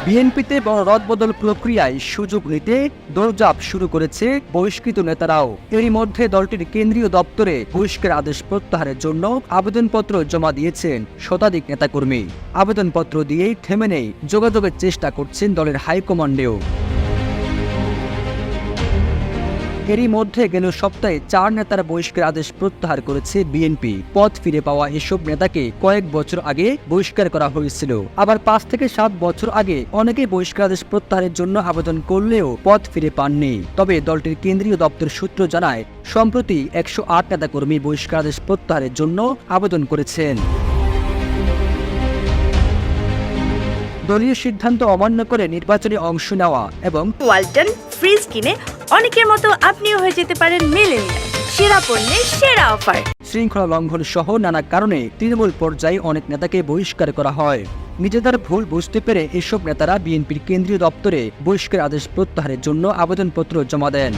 বিএনপিতে বড় রদবদল প্রক্রিয়ায় সুযোগ নিতে দৌড়ঝাঁপ শুরু করেছে বহিষ্কৃত নেতারাও। এরই মধ্যে দলটির কেন্দ্রীয় দপ্তরে বহিষ্কার আদেশ প্রত্যাহারের জন্য আবেদনপত্র জমা দিয়েছেন শতাধিক নেতাকর্মী। আবেদনপত্র দিয়েই থেমে নেই যোগাযোগের চেষ্টা করছেন দলের হাইকমান্ডেও। এরই মধ্যে গেল সপ্তাহে 4 নেতার বহিষ্কার আদেশ প্রত্যাহার করেছে বিএনপি। পদ ফিরে পাওয়া এসব নেতাকে কয়েক বছর আগে বহিষ্কার করা হয়েছিল। আবার 5 থেকে 7 বছর আগে অনেকেই বহিষ্কার আদেশ প্রত্যাহারের জন্য আবেদন করলেও পদ ফিরে পাননি। তবে দলটির কেন্দ্রীয় দপ্তর সূত্র জানায়, সম্প্রতি 108 নেতাকর্মী বহিষ্কার আদেশ প্রত্যাহারের জন্য আবেদন করেছেন। দলীয় সিদ্ধান্ত অমান্য করে নির্বাচনে অংশ নেওয়া এবং ওয়ালটন ফ্রিজ কিনে অনেকের মতো আপনিও হয়ে যেতে পারেন মিলেনিয়াল। সেরা পণ্যের সেরা অফার। শৃঙ্খলা লঙ্ঘন সহ নানা কারণে তৃণমূল পর্যায়ে অনেক নেতাকে বহিষ্কার করা হয়। নিজেদের ভুল বুঝতে পেরে এসব নেতারা বিএনপির কেন্দ্রীয় দপ্তরে বহিষ্কার আদেশ প্রত্যাহারের জন্য আবেদনপত্র জমা দেন।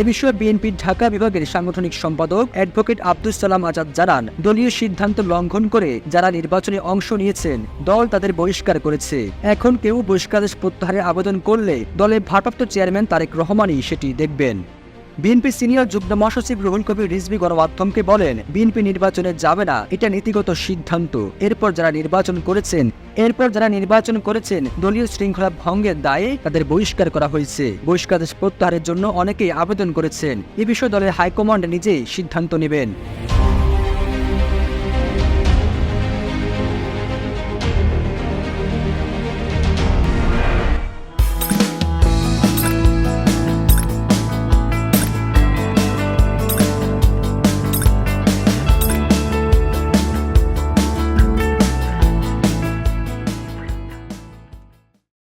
এ বিষয়ে বিএনপির ঢাকা বিভাগের সাংগঠনিক সম্পাদক অ্যাডভোকেট আব্দুস সালাম আজাদ জানান, দলীয় সিদ্ধান্ত লঙ্ঘন করে যারা নির্বাচনে অংশ নিয়েছেন দল তাদের বহিষ্কার করেছে। এখন কেউ বহিষ্কারাদেশ প্রত্যাহারের আবেদন করলে দলের ভারপ্রাপ্ত চেয়ারম্যান তারেক রহমানই সেটি দেখবেন। বিএনপি সিনিয়র যুগ্ম মহাসচিব রুহুল কবির রিজভী গণমাধ্যমকে বলেন, বিএনপি নির্বাচনে যাবে না, এটা নীতিগত সিদ্ধান্ত। এরপর যারা নির্বাচন করেছেন দলীয় শৃঙ্খলা ভঙ্গের দায়ে তাদের বহিষ্কার করা হয়েছে। বহিষ্কারাদেশ প্রত্যাহারের জন্য অনেকেই আবেদন করেছেন। এ বিষয়ে দলের হাইকমান্ড নিজেই সিদ্ধান্ত নেবেন।